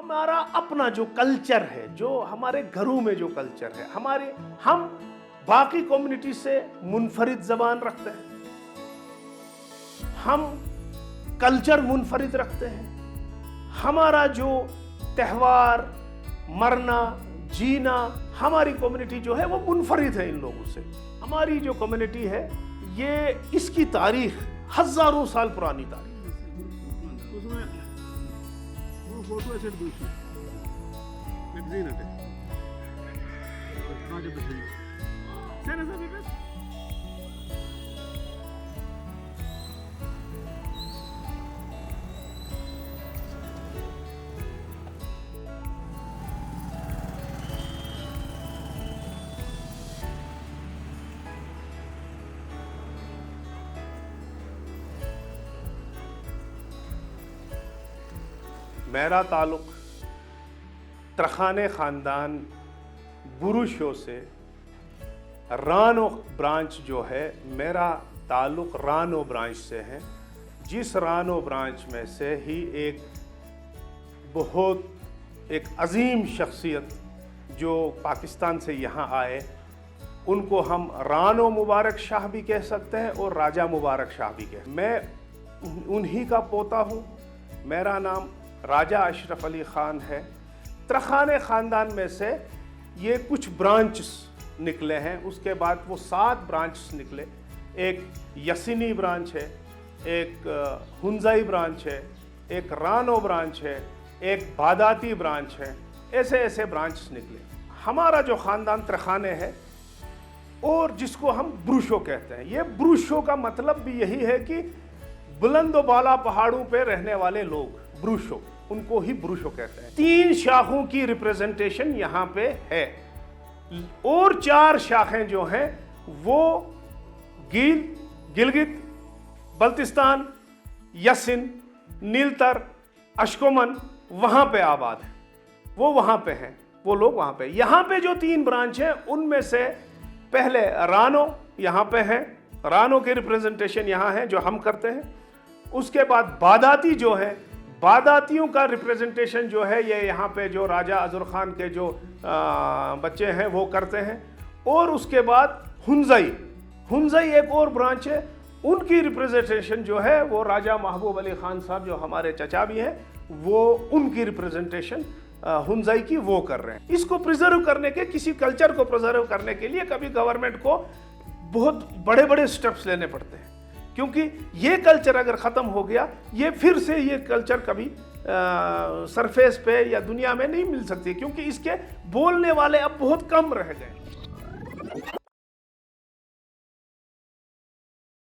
हमारा अपना जो कल्चर है, जो हमारे घरों में जो कल्चर है, हम बाकी कम्युनिटी से मुनफरिद जबान रखते हैं, हम कल्चर मुनफरिद रखते हैं। हमारा जो त्यौहार, मरना, जीना, हमारी कम्युनिटी जो है वो मुनफरिद है इन लोगों से। हमारी जो कम्युनिटी है ये इसकी तारीख हजारों साल पुरानी तारीख। मेरा ताल्लुक तरखाने ख़ानदान बुरुशों से, रानो ब्रांच जो है, मेरा ताल्लुक रानो ब्रांच से है, जिस रानो ब्रांच में से ही एक अजीम शख्सियत जो पाकिस्तान से यहाँ आए, उनको हम रानो मुबारक शाह भी कह सकते हैं और राजा मुबारक शाह भी मैं उन्हीं का पोता हूँ। मेरा नाम राजा अशरफ अली ख़ान है। तरखाने ख़ानदान में से ये कुछ ब्रांचेस निकले हैं, उसके बाद वो 7 ब्रांचेस निकले। एक यसिनी ब्रांच है, एक हुंजाई ब्रांच है, एक रानो ब्रांच है, एक बादाती ब्रांच है, ऐसे ब्रांचेस निकले। हमारा जो ख़ानदान तरखाने है और जिसको हम ब्रुशो कहते हैं, ये ब्रुशो का मतलब भी यही है कि बुलंद बाला पहाड़ों पे रहने वाले लोग, ब्रुशो, उनको ही ब्रुशो कहते हैं। 3 शाखों की रिप्रेजेंटेशन यहाँ पे है और 4 शाखें जो हैं वो गिलगित, बल्तिस्तान, यसिन, नीलतर, अशकोमन वहाँ पे आबाद है। वो वहाँ पे हैं, वो लोग वहाँ पे। यहाँ पे जो 3 ब्रांच हैं उनमें से पहले रानो यहाँ पे है, रानो की रिप्रेजेंटेशन यहाँ है जो हम करते हैं। उसके बाद बादाती जो है, बादातियों का रिप्रेजेंटेशन जो है ये यहाँ पे जो राजा अज़ुर खान के जो बच्चे हैं वो करते हैं। और उसके बाद हुंजाई एक और ब्रांच है, उनकी रिप्रेजेंटेशन जो है वो राजा महबूब अली खान साहब जो हमारे चचा भी हैं, वो उनकी रिप्रेजेंटेशन हुंजाई की वो कर रहे हैं। इसको प्रिजर्व करने के, किसी कल्चर को प्रिजर्व करने के लिए कभी गवर्नमेंट को बहुत बड़े स्टेप्स लेने पड़ते हैं, क्योंकि ये कल्चर अगर ख़त्म हो गया, ये फिर से ये कल्चर कभी सरफेस पे या दुनिया में नहीं मिल सकती, क्योंकि इसके बोलने वाले अब बहुत कम रह गए।